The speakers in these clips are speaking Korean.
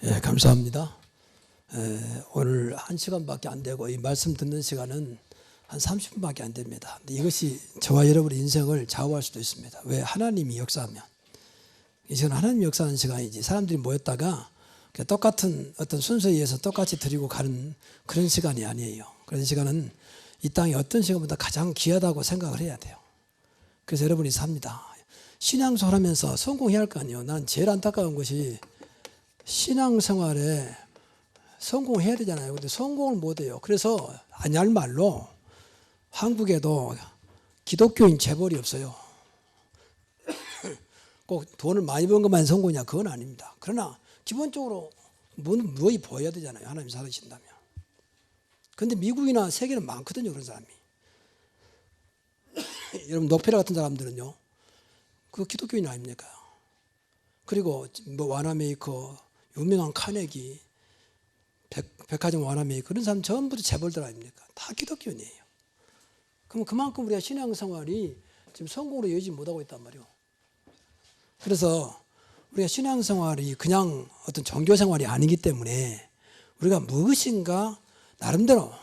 예, 감사합니다. 오늘 1시간밖에 안 되고 이 말씀 듣는 시간은 한 30분밖에 안 됩니다. 근데 이것이 저와 여러분의 인생을 좌우할 수도 있습니다. 왜? 하나님이 역사하면. 이 시간 하나님이 역사하는 시간이지 사람들이 모였다가 똑같은 어떤 순서에 의해서 똑같이 드리고 가는 그런 시간이 아니에요. 그런 시간은 이 땅에 어떤 시간보다 가장 귀하다고 생각을 해야 돼요. 그래서 여러분이 삽니다. 신앙생활 하면서 성공해야 할 거 아니에요. 난 제일 안타까운 것이 신앙생활에 성공해야 되잖아요. 근데 성공을 못해요. 그래서 아니할 말로 한국에도 기독교인 재벌이 없어요. 꼭 돈을 많이 번 것만 성공이냐? 그건 아닙니다. 그러나 기본적으로 뭐이 보여야 되잖아요. 하나님 살아계신다면. 그런데 미국이나 세계는 많거든요. 그런 사람이. 여러분 노페라 같은 사람들은요. 그 기독교인 아닙니까? 그리고 뭐 와나메이커, 유명한 카네기, 백화점 와나메이커 그런 사람 전부 다 재벌들 아닙니까? 다 기독교인이에요. 그럼 그만큼 우리가 신앙생활이 지금 성공으로 이어지지 못하고 있단 말이에요. 그래서 우리가 신앙생활이 그냥 어떤 종교생활이 아니기 때문에 우리가 무엇인가 나름대로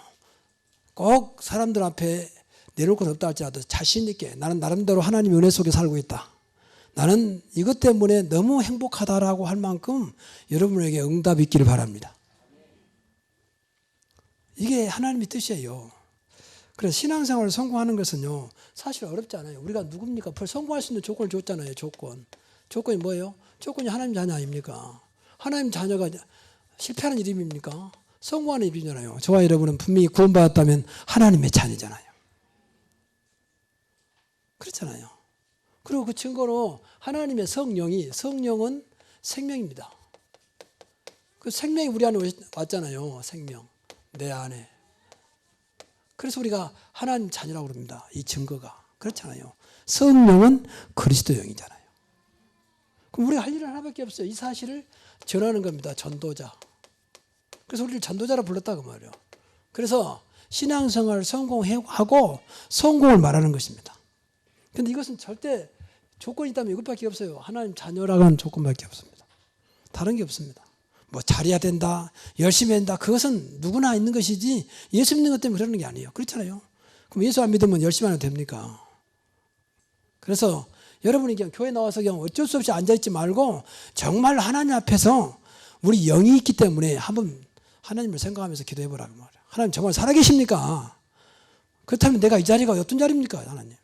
꼭 사람들 앞에 내놓을 건 없다 할지라도 자신 있게 나는 나름대로 하나님의 은혜 속에 살고 있다. 나는 이것 때문에 너무 행복하다라고 할 만큼 여러분에게 응답이 있기를 바랍니다. 이게 하나님의 뜻이에요. 그래서 신앙생활을 성공하는 것은요 사실 어렵지 않아요. 우리가 누굽니까? 성공할 수 있는 조건을 줬잖아요. 조건이 뭐예요? 조건이 하나님 자녀 아닙니까? 하나님 자녀가 실패하는 이름입니까? 성공하는 이름이잖아요. 저와 여러분은 분명히 구원받았다면 하나님의 자녀잖아요. 그렇잖아요. 그리고 그 증거로 하나님의 성령은 생명입니다. 그 생명이 우리 안에 왔잖아요. 생명. 내 안에. 그래서 우리가 하나님 자녀라고 그럽니다. 이 증거가. 그렇잖아요. 성령은 그리스도 영이잖아요. 그럼 우리가 할 일은 하나밖에 없어요. 이 사실을 전하는 겁니다. 전도자. 그래서 우리를 전도자라 불렀다고 말이에요. 그래서 신앙생활을 성공하고 성공을 말하는 것입니다. 그런데 이것은 절대 조건이 있다면 이것밖에 없어요. 하나님 자녀라는 조건밖에 없습니다. 다른 게 없습니다. 뭐 잘해야 된다, 열심히 한다. 그것은 누구나 있는 것이지 예수 믿는 것 때문에 그러는 게 아니에요. 그렇잖아요. 그럼 예수 안 믿으면 열심히 하면 됩니까? 그래서 여러분이 그냥 교회 나와서 그냥 어쩔 수 없이 앉아있지 말고 정말 하나님 앞에서 우리 영이 있기 때문에 한번 하나님을 생각하면서 기도해 보라고 말이에요. 하나님 정말 살아계십니까? 그렇다면 내가 이 자리가 어떤 자리입니까? 하나님.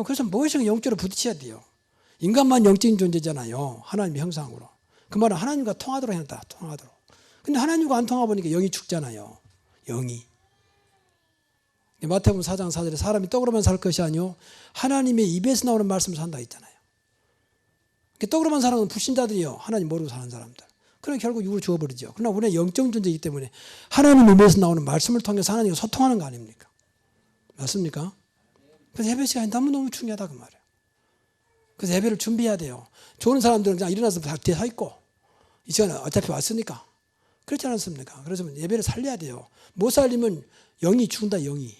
그래서 무엇인가 영적으로 부딪혀야 돼요. 인간만 영적인 존재잖아요. 하나님의 형상으로. 그 말은 하나님과 통하도록 해놨다. 통하도록. 근데 하나님과 안 통하보니까 영이 죽잖아요. 영이. 마태복음 4장 4절에 사람이 떡으로만 살 것이 아니요 하나님의 입에서 나오는 말씀을 산다 했잖아요. 떡으로만 사는 건 불신자들이요. 하나님 모르고 사는 사람들. 그러면 결국 육을 죽어버리죠. 그러나 우리는 영적 존재이기 때문에 하나님 입에서 나오는 말씀을 통해서 하나님과 소통하는 거 아닙니까? 맞습니까? 그래서 예배 시간이 너무너무 중요하다 그 말이에요. 그래서 예배를 준비해야 돼요. 좋은 사람들은 그냥 일어나서 뒤에 서 있고 이 시간에 어차피 왔으니까 그렇지 않습니까? 그래서 예배를 살려야 돼요. 못 살리면 영이 죽는다. 영이.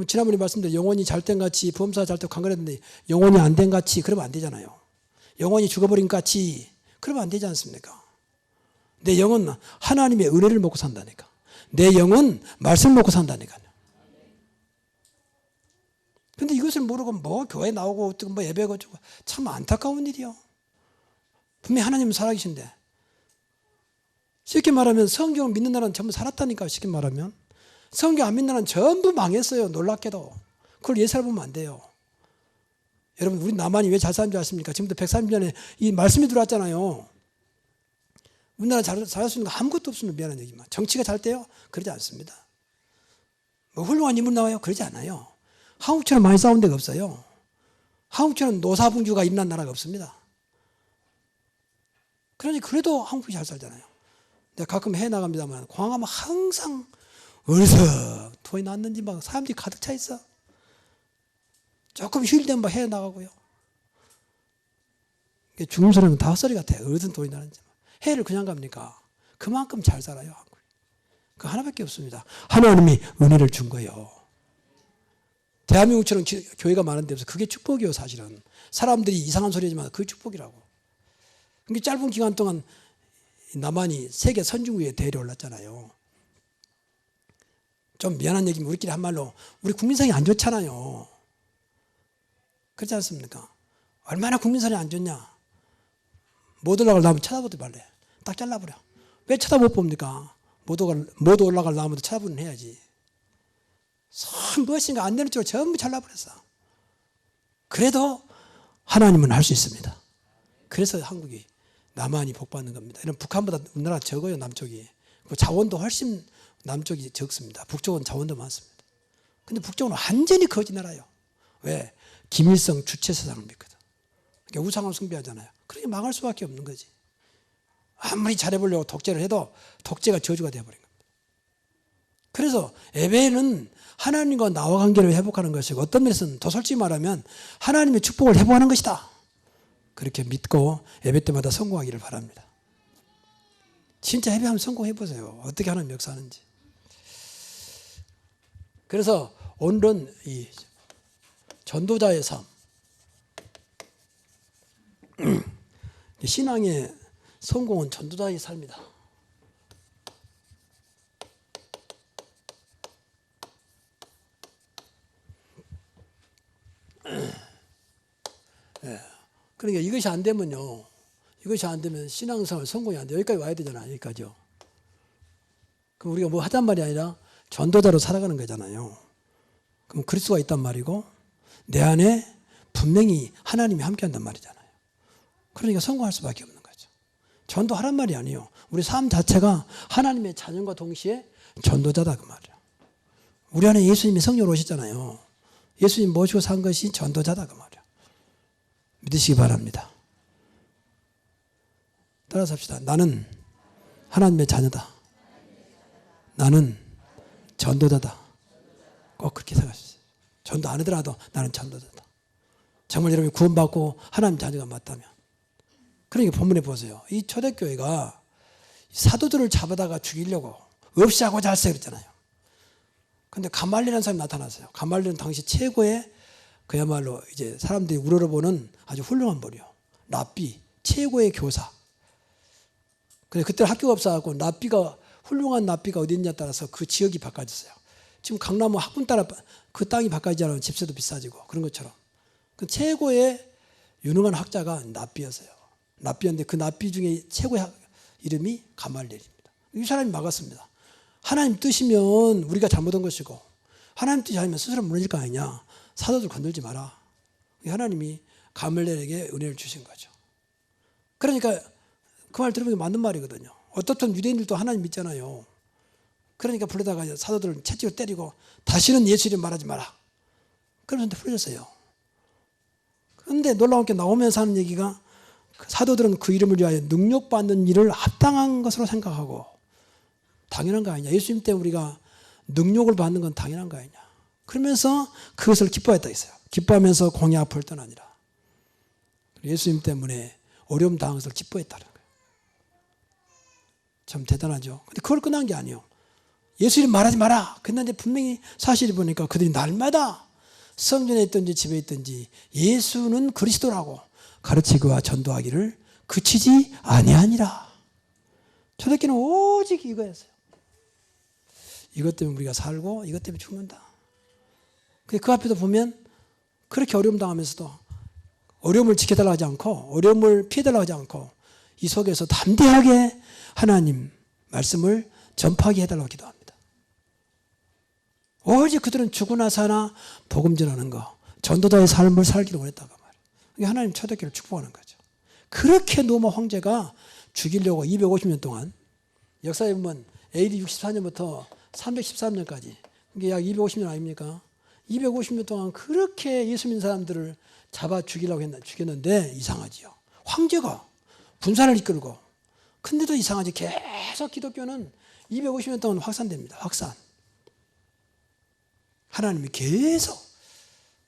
지난번에 말씀드린 영혼이 잘된 같이 범사 잘되고 강건했는데 영혼이 안 된 같이 그러면 안 되잖아요. 영혼이 죽어버린 같이 그러면 안 되지 않습니까? 내 영은 하나님의 은혜를 먹고 산다니까. 내 영은 말씀을 먹고 산다니까요. 근데 이것을 모르고 뭐 교회 나오고 뭐 예배가 참 안타까운 일이요. 분명히 하나님은 살아계신데 쉽게 말하면 성경을 믿는 나라는 전부 살았다니까. 쉽게 말하면 성경 안 믿는 나라는 전부 망했어요. 놀랍게도. 그걸 예사를 보면 안 돼요. 여러분 우리 남한이 왜 잘 사는 줄 아십니까? 지금부터 130년에 이 말씀이 들어왔잖아요. 우리나라 잘할 수 있는 거 아무것도 없으면 미안한 얘기만. 정치가 잘 돼요? 그러지 않습니다. 뭐 훌륭한 인물 나와요? 그러지 않아요. 한국처럼 많이 싸운 데가 없어요. 한국처럼 노사분규가 일어난 나라가 없습니다. 그러니 그래도 한국이 잘 살잖아요. 내가 가끔 해외 나갑니다만 공항가면 항상 어디서 돈이 났는지 막 사람들이 가득 차 있어. 조금 휴일 되면 막 해외 나가고요. 중국 사람은 다 헛소리 같아요. 어디서 돈이 나는지. 해외를 그냥 갑니까? 그만큼 잘 살아요. 한국. 그 하나밖에 없습니다. 하나님이 은혜를 준 거예요. 대한민국처럼 교회가 많은 데서 그게 축복이에요. 사실은. 사람들이 이상한 소리 하지만 그게 축복이라고. 짧은 기간 동안 남한이 세계 선진국에 대열에 올랐잖아요. 좀 미안한 얘기면 우리끼리 한 말로 우리 국민성이 안 좋잖아요. 그렇지 않습니까? 얼마나 국민성이 안 좋냐. 못 올라갈 나무 쳐다보지 말래. 딱 잘라버려. 왜 쳐다못 봅니까? 못 올라갈 나무도 쳐다보는 해야지. 무엇인가 안 되는 쪽으로 전부 잘라버렸어. 그래도 하나님은 할 수 있습니다. 그래서 한국이 남한이 복받는 겁니다. 이런 북한보다 우리나라가 적어요. 남쪽이. 자원도 훨씬 남쪽이 적습니다. 북쪽은 자원도 많습니다. 근데 북쪽은 완전히 거지 나라예요. 왜? 김일성 주체사상을 믿거든. 그러니까 우상을 숭배하잖아요. 그러니 망할 수밖에 없는 거지. 아무리 잘해보려고 독재를 해도 독재가 저주가 되어버린 겁니다. 그래서 예배는 하나님과 나와 관계를 회복하는 것이고 어떤 면에서는 더 솔직히 말하면 하나님의 축복을 회복하는 것이다. 그렇게 믿고 예배 때마다 성공하기를 바랍니다. 진짜 예배하면 성공해보세요. 어떻게 하나님 역사하는지. 그래서 오늘은 이 전도자의 삶, 신앙의 성공은 전도자의 삶이다. 예. 그러니까 이것이 안 되면요. 이것이 안 되면 신앙생활 성공이 안 돼요. 여기까지 와야 되잖아요. 여기까지요. 그럼 우리가 뭐 하단 말이 아니라 전도자로 살아가는 거잖아요. 그럼 그리스도가 있단 말이고 내 안에 분명히 하나님이 함께한단 말이잖아요. 그러니까 성공할 수밖에 없는 거죠. 전도하란 말이 아니에요. 우리 삶 자체가 하나님의 자녀과 동시에 전도자다 그 말이에요. 우리 안에 예수님이 성령으로 오셨잖아요. 예수님 모시고 산 것이 전도자다 그 말이에요. 믿으시기 바랍니다. 따라서 합시다. 나는 하나님의 자녀다. 나는 전도자다. 꼭 그렇게 생각하세요. 전도 안 하더라도 나는 전도자다. 정말 여러분이 구원받고 하나님 자녀가 맞다면. 그러니까 본문에 보세요. 이 초대교회가 사도들을 잡아다가 죽이려고 없이 하고자 할세 그랬잖아요. 그런데 가말리라는 사람이 나타났어요. 가말리는 당시 최고의 그야말로 이제 사람들이 우러러보는 아주 훌륭한 분이요. 랍비, 최고의 교사. 근데 그때 학교가 없어갖고 훌륭한 랍비가 어디 있냐에 따라서 그 지역이 바꿔졌어요. 지금 강남은 학군 따라 그 땅이 바꿔지잖아요. 집세도 비싸지고 그런 것처럼. 그 최고의 유능한 학자가 랍비였어요. 랍비였는데 그 랍비 중에 최고의 이름이 가말리엘입니다. 이 사람이 막았습니다. 하나님 뜻이면 우리가 잘못한 것이고 하나님 뜻이 아니면 스스로 무너질 거 아니냐. 사도들 건들지 마라. 하나님이 가말리엘에게 은혜를 주신 거죠. 그러니까 그 말 들으면 맞는 말이거든요. 어떻든 유대인들도 하나님 믿잖아요. 그러니까 불러다가 사도들을 채찍으로 때리고 다시는 예수 이름 말하지 마라. 그러면서 풀어졌어요. 그런데 놀라운 게 나오면서 하는 얘기가 사도들은 그 이름을 위하여 능력받는 일을 합당한 것으로 생각하고 당연한 거 아니냐. 예수님 때문에 우리가 능력을 받는 건 당연한 거 아니냐. 그러면서 그것을 기뻐했다 했어요. 기뻐하면서 공의 앞을 떠나니라. 예수님 때문에 어려움 당한 것을 기뻐했다는 거예요. 참 대단하죠. 근데 그걸 끝난 게 아니에요. 예수 이름 말하지 마라. 그런데 분명히 사실이 보니까 그들이 날마다 성전에 있든지 집에 있든지 예수는 그리스도라고 가르치고와 전도하기를 그치지 아니하니라. 초대교회는 오직 이거였어요. 이것 때문에 우리가 살고 이것 때문에 죽는다. 그 앞에도 보면 그렇게 어려움 당하면서도 어려움을 지켜달라고 하지 않고 어려움을 피해달라고 하지 않고 이 속에서 담대하게 하나님 말씀을 전파하게 해달라고 기도합니다. 오직 그들은 죽으나 사나 복음 전하는 거 전도자의 삶을 살기를 원했다고 말이에요. 이게 하나님 초대교회를 축복하는 거죠. 그렇게 로마 황제가 죽이려고 250년 동안 역사에 보면 AD 64년부터 313년까지 이게 약 250년 아닙니까? 250년 동안 그렇게 예수 믿는 사람들을 잡아 죽였는데 이상하지요. 황제가 군사를 이끌고 근데도 이상하지. 계속 기독교는 250년 동안 확산됩니다. 확산. 하나님이 계속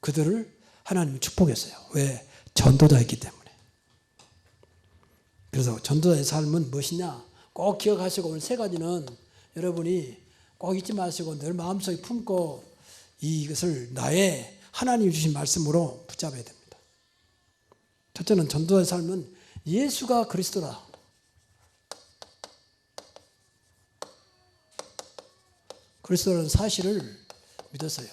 그들을 하나님이 축복했어요. 왜? 전도자였기 때문에. 그래서 전도자의 삶은 무엇이냐? 꼭 기억하시고 오늘 세 가지는 여러분이 꼭 잊지 마시고 늘 마음속에 품고 이것을 나의 하나님이 주신 말씀으로 붙잡아야 됩니다. 첫째는 전도자의 삶은 예수가 그리스도라. 그리스도라는 사실을 믿었어요.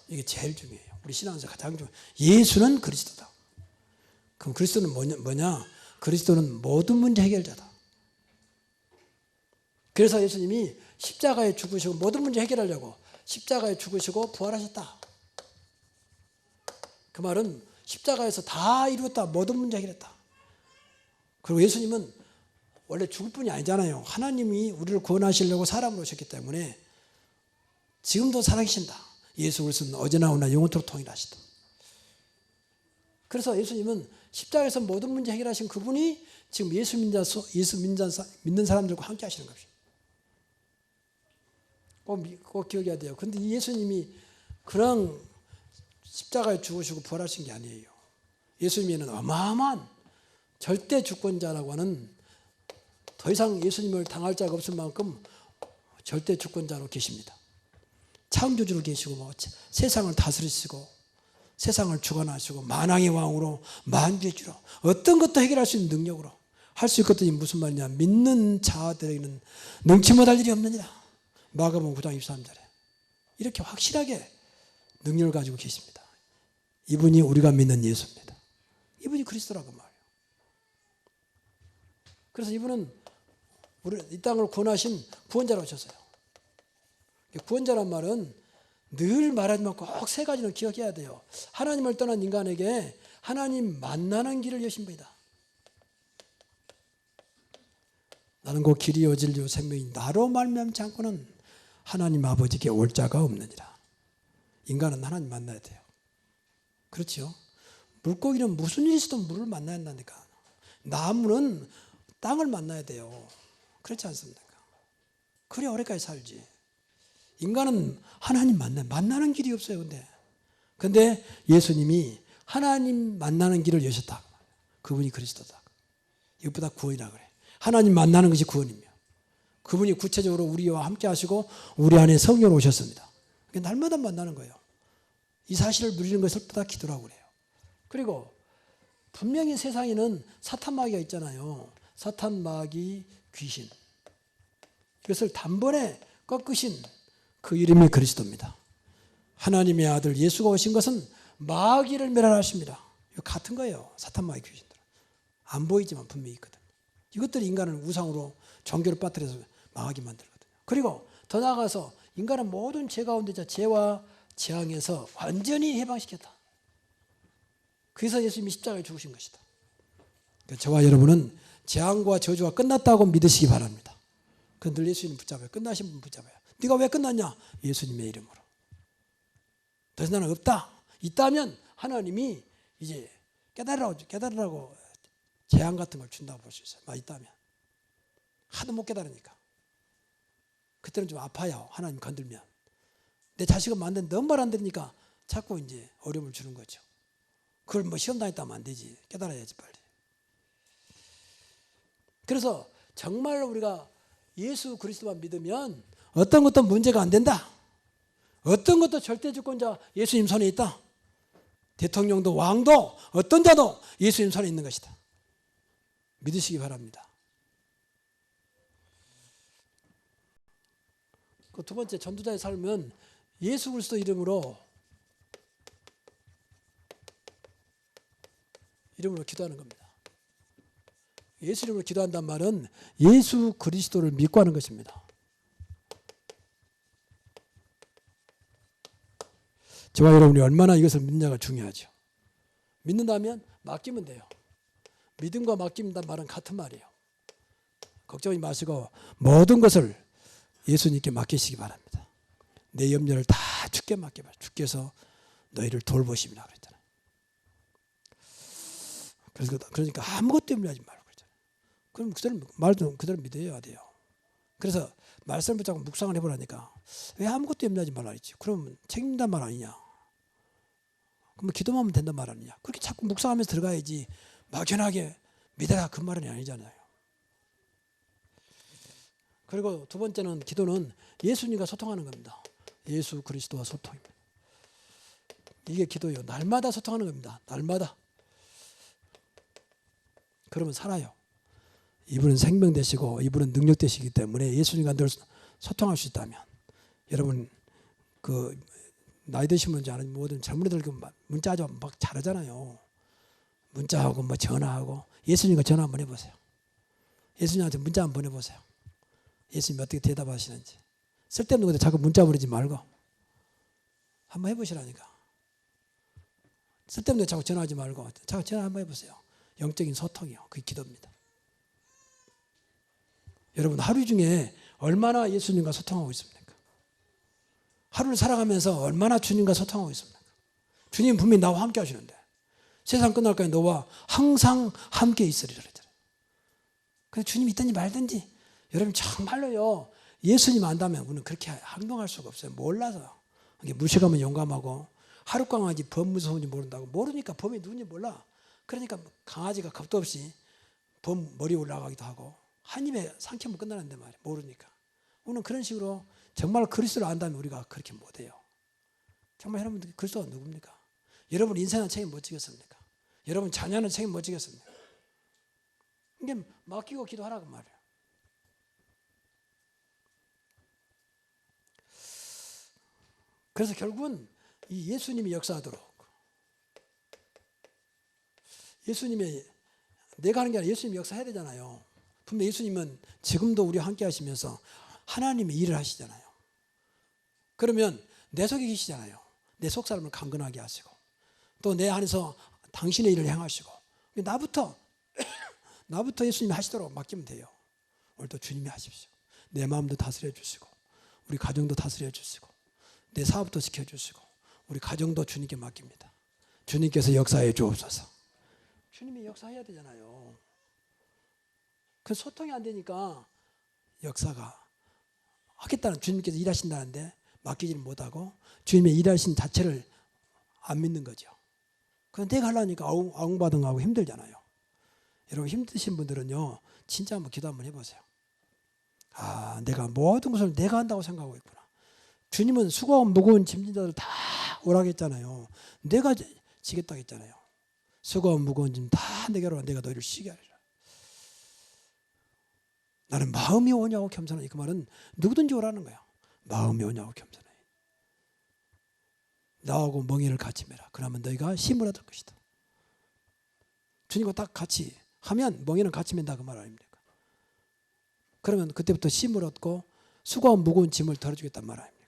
이게 제일 중요해요. 우리 신앙에서 가장 중요해요. 예수는 그리스도다. 그럼 그리스도는 뭐냐? 그리스도는 모든 문제 해결자다. 그래서 예수님이 십자가에 죽으시고 모든 문제 해결하려고 십자가에 죽으시고 부활하셨다. 그 말은 십자가에서 다 이루었다. 모든 문제 해결했다. 그리고 예수님은 원래 죽을 뿐이 아니잖아요. 하나님이 우리를 구원하시려고 사람으로 오셨기 때문에 지금도 살아계신다. 예수 그리스도는 어제나 오나 영원토록 동일하시다. 그래서 예수님은 십자가에서 모든 문제 해결하신 그분이 지금 예수 믿는 사람들과 함께 하시는 것입니다. 꼭 기억해야 돼요. 그런데 예수님이 그런 십자가에 죽으시고 부활하신 게 아니에요. 예수님에는 어마어마한 절대 주권자라고 하는 더 이상 예수님을 당할 자가 없을 만큼 절대 주권자로 계십니다. 창조주로 계시고 뭐 세상을 다스리시고 세상을 주관하시고 만왕의 왕으로 만주의 주로 어떤 것도 해결할 수 있는 능력으로 할 수 있거든요. 무슨 말이냐? 믿는 자들에게는 능치 못할 일이 없느니라. 마가복음 9장 23절에 이렇게 확실하게 능력을 가지고 계십니다. 이분이 우리가 믿는 예수입니다. 이분이 그리스도라고 말이에요. 그래서 이분은 우리 이 땅을 구원하신 구원자로 오셨어요. 구원자란 말은 늘 말하지만 꼭 세 가지는 기억해야 돼요. 하나님을 떠난 인간에게 하나님 만나는 길을 여신 분이다. 나는 곧 길이요 진리요 생명이 나로 말미암지 않고는 하나님 아버지께 올 자가 없느니라. 인간은 하나님 만나야 돼요. 그렇죠? 물고기는 무슨 일이 있어도 물을 만나야 한다니까. 나무는 땅을 만나야 돼요. 그렇지 않습니까? 그래 오래까지 살지. 인간은 하나님 만나는 길이 없어요. 근데 예수님이 하나님 만나는 길을 여셨다. 그분이 그리스도다. 이것보다 구원이라 그래. 하나님 만나는 것이 구원이며 그분이 구체적으로 우리와 함께 하시고 우리 안에 성령으로 오셨습니다. 날마다 만나는 거예요. 이 사실을 누리는 것을 보다 기도라고 그래요. 그리고 분명히 세상에는 사탄 마귀가 있잖아요. 사탄 마귀 귀신. 이것을 단번에 꺾으신 그 이름이 그리스도입니다. 하나님의 아들 예수가 오신 것은 마귀를 멸하십니다. 이거 같은 거예요. 사탄 마귀 귀신들. 안 보이지만 분명히 있거든. 이것들이 인간을 우상으로 종교를 빠뜨려서 망하게 만들거든요. 그리고 더 나아가서 인간은 모든 죄 가운데 죄와 재앙에서 완전히 해방시켰다. 그래서 예수님이 십자가에 죽으신 것이다. 그러니까 저와 여러분은 재앙과 저주가 끝났다고 믿으시기 바랍니다. 늘 예수님 붙잡아요. 끝나신 분 붙잡아요. 네가 왜 끝났냐? 예수님의 이름으로. 더 이상 나는 없다. 있다면 하나님이 이제 깨달으라고 재앙 같은 걸 준다고 볼 수 있어요. 있다면. 하도 못 깨달으니까. 그때는 좀 아파요. 하나님 건들면. 내 자식은 만든 너무 말 안 들으니까 자꾸 이제 어려움을 주는 거죠. 그걸 뭐 시험 다녔다면 안 되지. 깨달아야지 빨리. 그래서 정말 우리가 예수 그리스도만 믿으면 어떤 것도 문제가 안 된다. 어떤 것도 절대 주권자 예수님 손에 있다. 대통령도 왕도 어떤 자도 예수님 손에 있는 것이다. 믿으시기 바랍니다. 그 두 번째 전도자의 삶은 예수 그리스도 이름으로 기도하는 겁니다. 예수 이름으로 기도한다는 말은 예수 그리스도를 믿고 하는 것입니다. 저와 여러분이 얼마나 이것을 믿느냐가 중요하죠. 믿는다면 맡기면 돼요. 믿음과 맡긴다는 말은 같은 말이에요. 걱정하지 마시고 모든 것을 예수님께 맡기시기 바랍니다. 내 염려를 다 주께 맡겨봐. 주께서 너희를 돌보심이라 그랬잖아요. 그러니까 아무것도 염려하지 말고 그랬잖아요. 그럼 그대로 말도 그대로 믿어야 돼요. 그래서 말씀을 붙잡고 묵상을 해보라니까 왜 아무것도 염려하지 말라 했지? 그러면 책임진단 말 아니냐? 그러면 기도만 하면 된단 말 아니냐? 그렇게 자꾸 묵상하면서 들어가야지 막연하게 믿어라 그 말은 아니잖아요. 그리고 두 번째는 기도는 예수님과 소통하는 겁니다. 예수 그리스도와 소통입니다. 이게 기도예요. 날마다 소통하는 겁니다. 날마다. 그러면 살아요. 이분은 생명 되시고 이분은 능력 되시기 때문에 예수님과 늘 소통할 수 있다면, 여러분 그 나이 드신 분인지 아는 모든 젊은이들 문자하죠. 막 잘하잖아요. 문자하고 뭐 전화하고. 예수님과 전화 한번 해보세요. 예수님한테 문자 한번 보내보세요. 예수님 어떻게 대답하시는지. 쓸데없는 것도 자꾸 문자 보내지 말고 한번 해보시라니까. 쓸데없는 거 자꾸 전화하지 말고 자꾸 전화 한번 해보세요. 영적인 소통이요. 그게 기도입니다. 여러분 하루 중에 얼마나 예수님과 소통하고 있습니까? 하루를 살아가면서 얼마나 주님과 소통하고 있습니까? 주님 분명히 나와 함께 하시는데 세상 끝날까지 너와 항상 함께 있으리라 그랬잖아요. 근데 주님이 있든지 말든지 여러분 정말로요. 예수님 안다면 우리는 그렇게 행동할 수가 없어요. 몰라서. 무식하면 용감하고 하루 강아지 범 무서운지 모른다고. 모르니까 범이 누군지 몰라. 그러니까 강아지가 겁도 없이 범 머리 올라가기도 하고 한 입에 삼키면 끝나는데 말이에요. 모르니까. 우리는 그런 식으로 정말 그리스도를 안다면 우리가 그렇게 못해요. 정말 여러분들 그리스도가 누굽니까? 여러분 인생은 책임 못 지겠습니까? 여러분 자녀는 책임 못 지겠습니까? 이게 맡기고 기도하라고 말이에요. 그래서 결국은 이 예수님이 역사하도록, 예수님의 내가 하는 게 아니라 예수님이 역사해야 되잖아요. 분명 예수님은 지금도 우리와 함께 하시면서 하나님의 일을 하시잖아요. 그러면 내 속에 계시잖아요. 내 속사람을 강건하게 하시고 또 내 안에서 당신의 일을 행하시고 나부터 예수님이 하시도록 맡기면 돼요. 오늘도 주님이 하십시오. 내 마음도 다스려 주시고 우리 가정도 다스려 주시고 내 사업도 지켜주시고 우리 가정도 주님께 맡깁니다. 주님께서 역사해 주옵소서. 주님이 역사해야 되잖아요. 그 소통이 안 되니까 역사가 하겠다는, 주님께서 일하신다는데 맡기지를 못하고 주님의 일하신 자체를 안 믿는 거죠. 그럼 내가 하려니까 아웅바둥하고 힘들잖아요. 여러분 힘드신 분들은요 진짜 한번 기도 한번 해보세요. 아, 내가 모든 것을 내가 한다고 생각하고 있구나. 주님은 수고하고 무거운 짐진 자들 다 오라고 했잖아요. 내가 지겠다고 했잖아요. 수고하고 무거운 짐 다 내게로 와. 내가 너희를 쉬게 하리라. 나는 마음이 오냐고 겸손하니. 그 말은 누구든지 오라는 거야. 마음이 오냐고 겸손하니. 나하고 멍에를 같이 매라. 그러면 너희가 힘을 얻을 것이다. 주님과 딱 같이 하면 멍에는 같이 맨다 그 말 아닙니까? 그러면 그때부터 힘을 얻고 수고하고 무거운 짐을 덜어주겠단 말 아닙니까?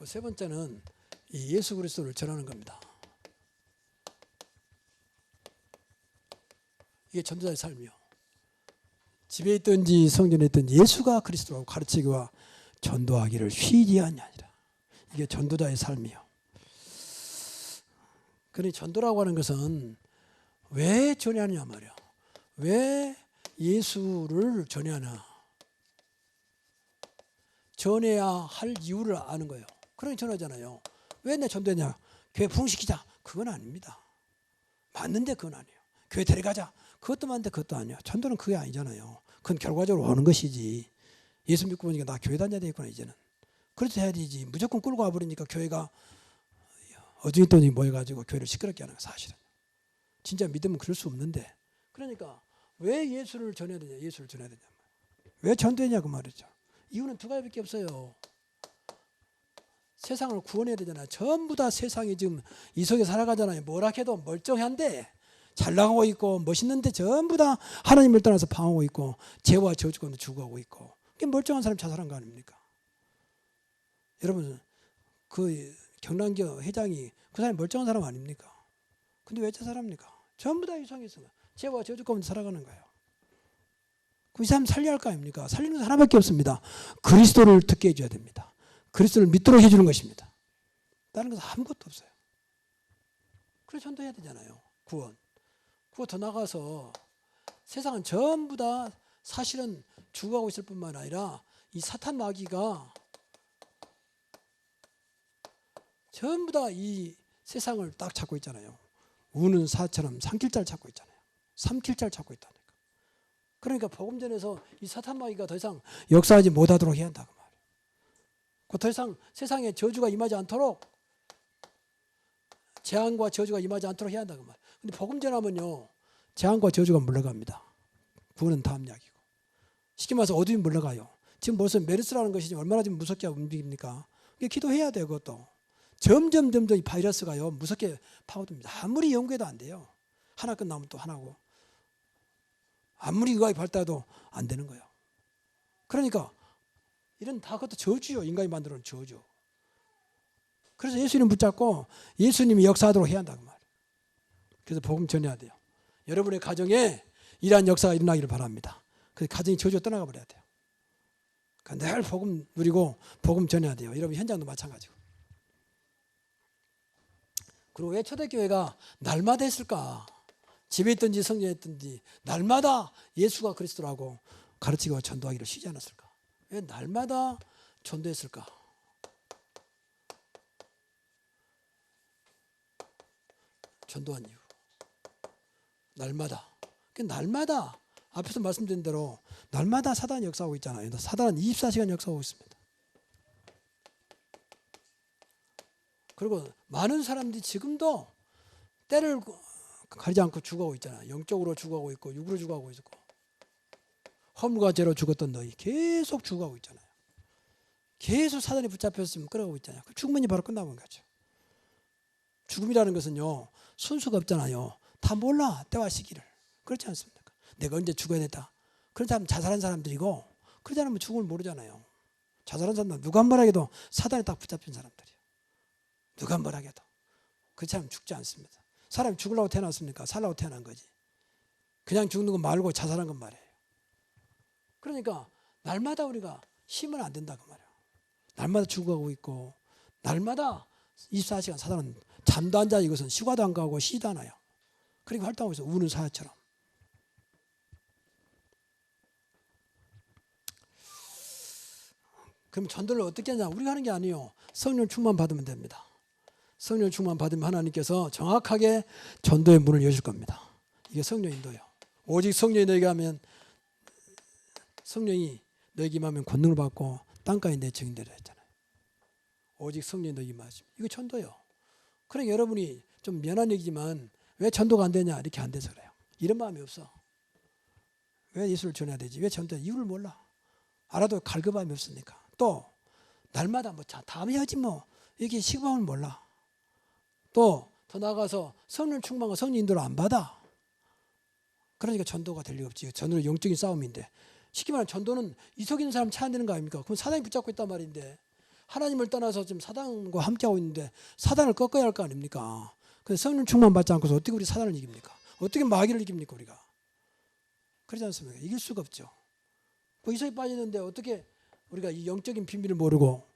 세 번째는 이 예수 그리스도를 전하는 겁니다. 이게 전도자의 삶이요. 집에 있든지 성전에 있든지 예수가 그리스도라고 가르치기와 전도하기를 쉬지 아니하니라. 이게 전도자의 삶이요. 그러니 전도라고 하는 것은 왜 전하느냐 말이야. 왜 예수를 전하냐. 전해야 할 이유를 아는 거예요. 그러니 전하잖아요. 왜 내 전도했냐? 교회 부흥시키자. 그건 아닙니다. 맞는데 그건 아니에요. 교회 데려가자. 그것도 맞는데 그것도 아니에요. 전도는 그게 아니잖아요. 그건 결과적으로 오는 것이지. 예수 믿고 보니까 나 교회 다녀야 되겠구나 이제는. 그렇게 해야 되지. 무조건 끌고 와버리니까 교회가 어중이돈이 모여가지고 교회를 시끄럽게 하는 거 사실은. 진짜 믿으면 그럴 수 없는데. 그러니까 왜 예수를 전해야 되냐. 예수를 전해야 되냐. 왜 전도했냐고 말이죠. 이유는 두 가지밖에 없어요. 세상을 구원해야 되잖아요. 전부 다 세상이 지금 이 속에 살아가잖아요. 뭐라 해도 멀쩡한데 잘 나가고 있고 멋있는데 전부 다 하나님을 떠나서 방황하고 있고 죄와 저주 가운데 죽어가고 있고. 그게 멀쩡한 사람이 자살한 거 아닙니까? 여러분 그 경남교 회장이 그 사람이 멀쩡한 사람 아닙니까? 근데 왜 자살합니까? 전부 다 이상이 있어요. 죄와 저주 가운데 살아가는 거예요. 그럼 이 사람 살려야 할 거 아닙니까? 살리는 건 하나밖에 없습니다. 그리스도를 듣게 해줘야 됩니다. 그리스도를 믿도록 해주는 것입니다. 다른 것은 아무것도 없어요. 그래서 전도해야 되잖아요. 구원. 그거 더 나가서 세상은 전부 다 사실은 죽어가고 있을 뿐만 아니라 이 사탄 마귀가 전부 다 이 세상을 딱 잡고 있잖아요. 우는 사처럼 삼킬자를 찾고 있잖아요. 삼킬자를 찾고 있다니까. 그러니까 복음전에서 이 사탄 마귀가 더 이상 역사하지 못하도록 해야 한다고 말이에요. 더 이상 세상에 저주가 임하지 않도록, 재앙과 저주가 임하지 않도록 해야 한다고 말이에요. 근데 복음 전하면요, 재앙과 저주가 물러갑니다. 그거는 다음 이야기고. 쉽게 말해서 어둠이 물러가요. 지금 벌써 메르스라는 것이 얼마나 지금 무섭게 움직입니까? 기도해야 돼요, 그것도. 점점 이 바이러스가요, 무섭게 파고듭니다. 아무리 연구해도 안 돼요. 하나 끝나면 또 하나고. 아무리 의학이 발달해도 안 되는 거예요. 그러니까 이런 다 그것도 저주요. 인간이 만들어 놓은 저주. 그래서 예수님 붙잡고 예수님이 역사하도록 해야 한다고 말이에요. 그래서 복음 전해야 돼요. 여러분의 가정에 이러한 역사가 일어나기를 바랍니다. 그래서 가정이 저주가 떠나가 버려야 돼요. 그러니까 늘 복음 누리고 복음 전해야 돼요. 여러분 현장도 마찬가지고. 그리고 왜 초대교회가 날마다 했을까? 집에 있든지 성전에 있든지 날마다 예수가 그리스도라고 가르치고 전도하기를 쉬지 않았을까? 왜 날마다 전도했을까? 전도한 이유. 날마다. 날마다 앞에서 말씀드린 대로 날마다 사단이 역사하고 있잖아요. 사단은 24시간 역사하고 있습니다. 그리고 많은 사람들이 지금도 때를 가리지 않고 죽어가고 있잖아요. 영적으로 죽어가고 있고 육으로 죽어가고 있고 허물과 죄로 죽었던 너희 계속 죽어가고 있잖아요. 계속 사단이 붙잡혀서 지금 끌어가고 있잖아요. 죽으면 바로 끝나는 거죠. 죽음이라는 것은요, 순서가 없잖아요. 다 몰라, 때와 시기를. 그렇지 않습니까? 내가 언제 죽어야 된다. 그런 사람 자살한 사람들이고, 그러지 않으면 죽음을 모르잖아요. 자살한 사람들 누가 한 번 하게도 사단에 딱 붙잡힌 사람들이에요. 누가 한 번 하게도. 그렇지 않으면 죽지 않습니다. 사람이 죽으려고 태어났습니까? 살라고 태어난 거지. 그냥 죽는 거 말고 자살한 건 말이에요. 그러니까 날마다 우리가 쉬면 안 된다고 말이에요. 날마다 죽어가고 있고 날마다 24시간 사단은 잠도 안 자. 이것은 휴가도 안 가고 쉬지도 않아요. 그렇게 활동하고 있어요. 우는 사자처럼. 그럼 전도를 어떻게 하냐? 우리가 하는 게 아니에요. 성령 충만 받으면 됩니다. 성령 충만 받으면 하나님께서 정확하게 전도의 문을 여실 겁니다. 이게 성령 인도예요. 오직 성령이 너에게 하면 성령이 너에게 임하면 권능을 받고 땅가에 내 증인되라 했잖아요. 오직 성령이 너에게 임하시면 이거 전도예요. 그러니까 여러분이 좀 미안한 얘기지만 왜 전도가 안 되냐? 이렇게 안 돼서 그래요. 이런 마음이 없어. 왜 예수를 전해야 되지? 왜 전도해? 이유를 몰라. 알아도 갈급함이 없으니까. 또 날마다 뭐 다음에 하지 뭐 이렇게 시급함을 몰라. 또 더 나아가서 성령 충만과 성령 인도를 안 받아. 그러니까 전도가 될 리가 없지. 전도는 영적인 싸움인데. 쉽게 말하면 전도는 이속 있는 사람 찾아야 되는 거 아닙니까? 그럼 사단이 붙잡고 있단 말인데 하나님을 떠나서 지금 사단과 함께하고 있는데 사단을 꺾어야 할 거 아닙니까? 근데 성령 충만 받지 않고서 어떻게 우리 사단을 이깁니까? 어떻게 마귀를 이깁니까 우리가? 그러지 않습니까? 이길 수가 없죠. 그 이속에 빠지는데 어떻게 우리가 이 영적인 비밀을 모르고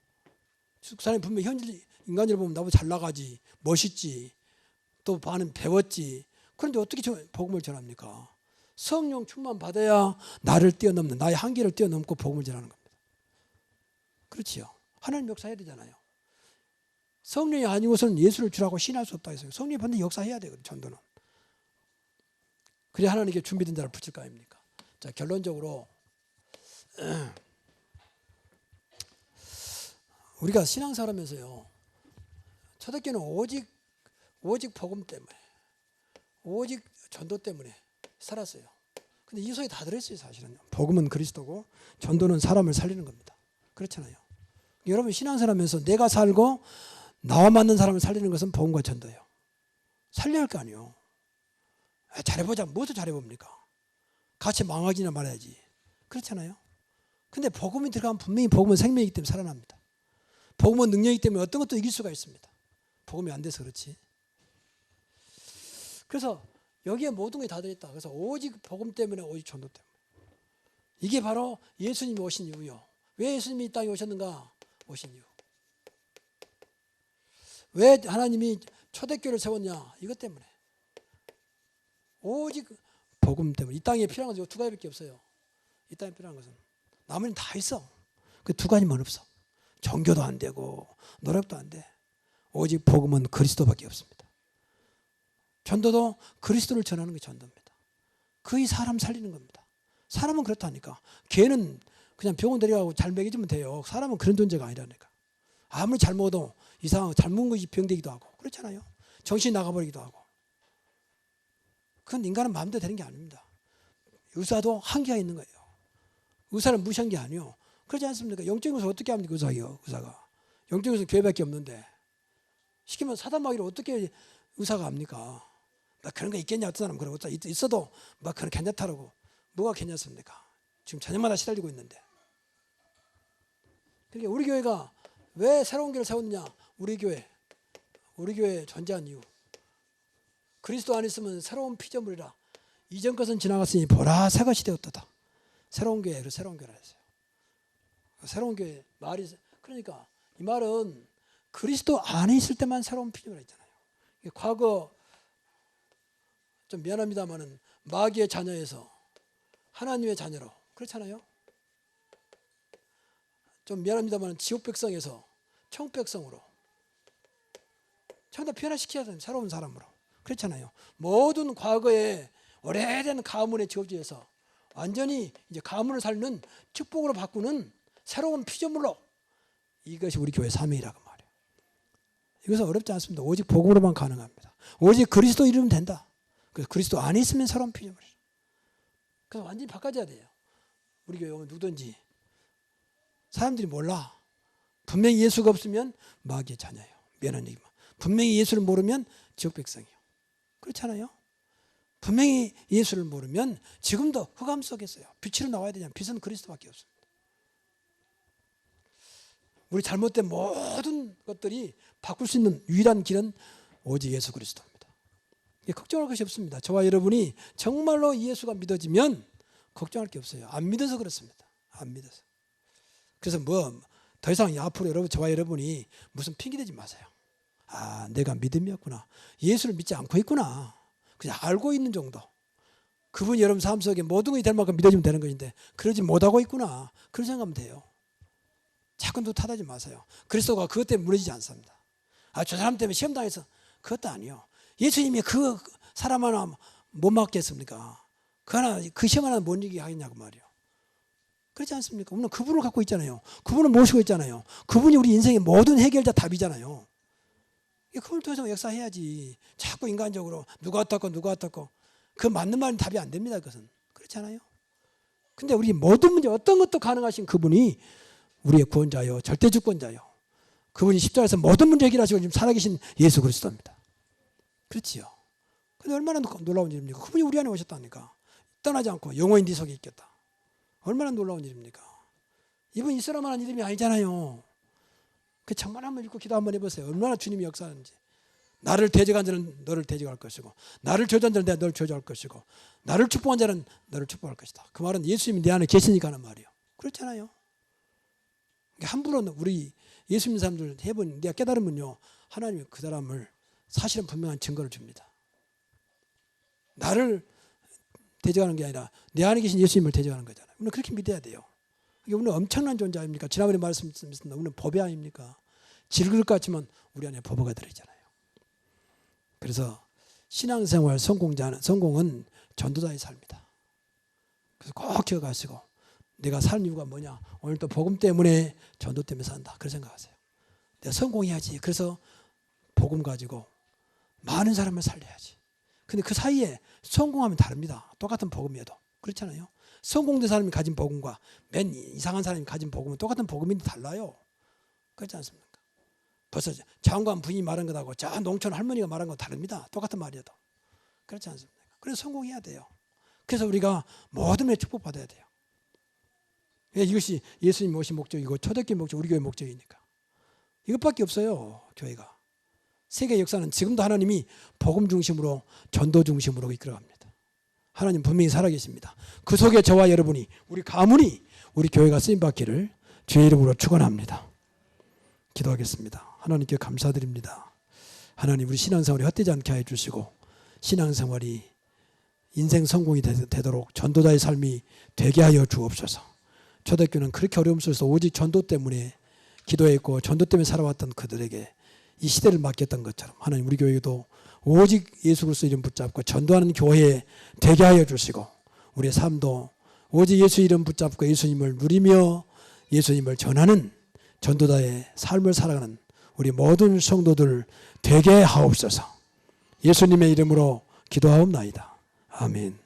사람이 분명히 현실 인간을 보면 나보다 잘 나가지 멋있지 또 반은 배웠지 그런데 어떻게 복음을 전합니까? 성령 충만 받아야 나를 뛰어넘는 나의 한계를 뛰어넘고 복음을 전하는 겁니다. 그렇지요. 하나님 역사해야 되잖아요. 성령이 아니고서는 예수를 주라고 신할 수 없다 해서 성령이 반드시 역사해야 돼요. 전도는. 그래야 하나님께 준비된 자를 붙일 거 아닙니까? 자, 결론적으로 우리가 신앙생활하면서요. 초대교회는 오직 복음 때문에 오직 전도 때문에 살았어요. 근데 이 속에 다 들어있어요. 사실은 복음은 그리스도고 전도는 사람을 살리는 겁니다. 그렇잖아요. 여러분 신앙생활하면서 내가 살고 나와 맞는 사람을 살리는 것은 복음과 전도예요. 살려야 할 거 아니에요. 잘해보자. 무엇을 잘해봅니까? 같이 망하기나 말아야지. 그렇잖아요. 근데 복음이 들어가면 분명히 복음은 생명이기 때문에 살아납니다. 복음은 능력이기 때문에 어떤 것도 이길 수가 있습니다. 복음이 안 돼서 그렇지. 그래서 여기에 모든 게 다 들어있다. 그래서 오직 복음 때문에 오직 전도 때문에. 이게 바로 예수님이 오신 이유요. 왜 예수님이 이 땅에 오셨는가? 오신 이유. 왜 하나님이 초대교회를 세웠냐? 이것 때문에. 오직 복음 때문에. 이 땅에 필요한 것은 두 가지밖에 없어요. 이 땅에 필요한 것은. 나머지는 다 있어. 그 두 가지만 없어. 종교도 안 되고 노력도 안 돼. 오직 복음은 그리스도밖에 없습니다. 전도도 그리스도를 전하는 게 전도입니다. 그의 사람 살리는 겁니다. 사람은 그렇다니까. 개는 그냥 병원 데려가고 잘 먹여주면 돼요. 사람은 그런 존재가 아니라니까. 아무리 잘 먹어도 이상하고 잘 먹은 것이 병되기도 하고 그렇잖아요. 정신이 나가버리기도 하고. 그건 인간은 마음대로 되는 게 아닙니다. 의사도 한계가 있는 거예요. 의사를 무시한 게 아니에요. 그렇지 않습니까? 영적인 의사 어떻게 합니까? 의사가. 영적인 의사 교회밖에 없는데 시키면 사단마귀를 어떻게 의사가 합니까? 막 그런 거 있겠냐 어떤 사람은 그러고 있어도 막 그런 괜찮다라고 뭐가 괜찮습니까? 지금 자녀마다 시달리고 있는데. 그러니까 우리 교회가 왜 새로운 교회를 세웠느냐? 우리 교회 존재한 이유. 그리스도 안에 있으면 새로운 피조물이라. 이전 것은 지나갔으니 보라 새 것이 되었도다. 새로운 교회를 했어요. 새로운 교회 말이 그러니까 이 말은 그리스도 안에 있을 때만 새로운 피조물이 있잖아요. 과거 좀 미안합니다만은 마귀의 자녀에서 하나님의 자녀로 그렇잖아요. 좀 미안합니다만 지옥 백성에서 천국 백성으로 전부 다 변화시켜야 되는 새로운 사람으로 그렇잖아요. 모든 과거의 오래된 가문의 저주에서 완전히 이제 가문을 살는 축복으로 바꾸는 새로운 피조물로 이것이 우리 교회 사명이라고 말이에요. 이것은 어렵지 않습니다. 오직 복음으로만 가능합니다. 오직 그리스도 이루면 된다. 그래서 그리스도 안에 있으면 새로운 피조물이에요. 그래서 완전히 바꿔줘야 돼요. 우리 교회 오면 누구든지 사람들이 몰라. 분명히 예수가 없으면 마귀의 자녀예요. 미안한 얘기만. 분명히 예수를 모르면 지옥 백성이에요. 그렇잖아요. 분명히 예수를 모르면 지금도 흑암 속에 있어요. 빛으로 나와야 되잖아요. 빛은 그리스도밖에 없습니다. 우리 잘못된 모든 것들이 바꿀 수 있는 유일한 길은 오직 예수 그리스도입니다. 걱정할 것이 없습니다. 저와 여러분이 정말로 예수가 믿어지면 걱정할 게 없어요. 안 믿어서 그렇습니다. 안 믿어서. 그래서 더 이상 앞으로 저와 여러분이 무슨 핑계 대지 마세요. 아, 내가 믿음이 없구나. 예수를 믿지 않고 있구나. 그냥 알고 있는 정도. 그분이 여러분 삶 속에 모든 것이 될 만큼 믿어지면 되는 것인데 그러지 못하고 있구나. 그런 생각하면 돼요. 자꾸 누구 탓하지 마세요. 그리스도가 그것 때문에 무너지지 않습니다. 아, 저 사람 때문에 시험 당해서 그것도 아니요. 예수님이 그 사람 하나 못 맡겠습니까? 그 시험 하나 못 이기게 하겠냐고 말이요. 그렇지 않습니까? 우리는 그분을 갖고 있잖아요. 그분을 모시고 있잖아요. 그분이 우리 인생의 모든 해결자 답이잖아요. 그걸 통해서 역사해야지. 자꾸 인간적으로 누가 어떻고 그 맞는 말은 답이 안 됩니다. 그것은. 그렇지 않아요? 근데 우리 모든 문제 어떤 것도 가능하신 그분이 우리의 구원자요. 절대 주권자요. 그분이 십자가에서 모든 문제 해결하시고 지금 살아계신 예수 그리스도입니다. 그렇지요. 근데 얼마나 놀라운 일입니까? 그분이 우리 안에 오셨다니까. 떠나지 않고 영원히 네 속에 있겠다. 얼마나 놀라운 일입니까? 이분 이스라엘만한 이름이 아니잖아요. 그 정말 한번 읽고 기도 한번 해보세요. 얼마나 주님이 역사하는지. 나를 대적한 자는 너를 대적할 것이고 나를 저주한 자는 내가 너를 저주할 것이고 나를 축복한 자는 너를 축복할 것이다. 그 말은 예수님이 내 안에 계시니까 하는 말이에요. 그렇잖아요. 함부로 우리 예수 믿는 사람들 해본 내가 깨달으면요. 하나님이 그 사람을 사실은 분명한 증거를 줍니다. 나를 대적하는 게 아니라 내 안에 계신 예수님을 대적하는 거잖아요. 우리는 그렇게 믿어야 돼요. 우리는 엄청난 존재 아닙니까? 지난번에 말씀드렸습니다. 우리는 법이 아닙니까? 질그릇 같지만 우리 안에 법어가 들어있잖아요. 그래서 신앙생활 성공은 전도자의 삶이다. 그래서 꼭 기억하시고 내가 살 이유가 뭐냐? 오늘 또 복음 때문에 전도 때문에 산다. 그런 생각하세요. 내가 성공해야지. 그래서 복음 가지고 많은 사람을 살려야지. 근데 그 사이에 성공하면 다릅니다. 똑같은 복음이어도. 그렇잖아요. 성공된 사람이 가진 복음과 맨 이상한 사람이 가진 복음은 똑같은 복음인데 달라요. 그렇지 않습니까? 벌써 장관 부인이 말한 것하고 저 농촌 할머니가 말한 건 다릅니다. 똑같은 말이어도. 그렇지 않습니까? 그래서 성공해야 돼요. 그래서 우리가 모든 에 축복받아야 돼요. 이것이 예수님 오신 목적이고 초대교회 목적, 우리 교회 목적이니까. 이것밖에 없어요. 교회가. 세계 역사는 지금도 하나님이 복음 중심으로 전도 중심으로 이끌어갑니다. 하나님 분명히 살아계십니다. 그 속에 저와 여러분이 우리 가문이 우리 교회가 쓰임받기를 주의 이름으로 축원합니다. 기도하겠습니다. 하나님께 감사드립니다. 하나님 우리 신앙생활이 헛되지 않게 해주시고 신앙생활이 인생 성공이 되도록 전도자의 삶이 되게 하여 주옵소서. 초대교회는 그렇게 어려움 속에서 오직 전도 때문에 기도했고 전도 때문에 살아왔던 그들에게 이 시대를 맡겼던 것처럼 하나님 우리 교회도 오직 예수 그리스도 이름 붙잡고 전도하는 교회 되게 하여 주시고 우리의 삶도 오직 예수 이름 붙잡고 예수님을 누리며 예수님을 전하는 전도자의 삶을 살아가는 우리 모든 성도들 되게 하옵소서. 예수님의 이름으로 기도하옵나이다. 아멘.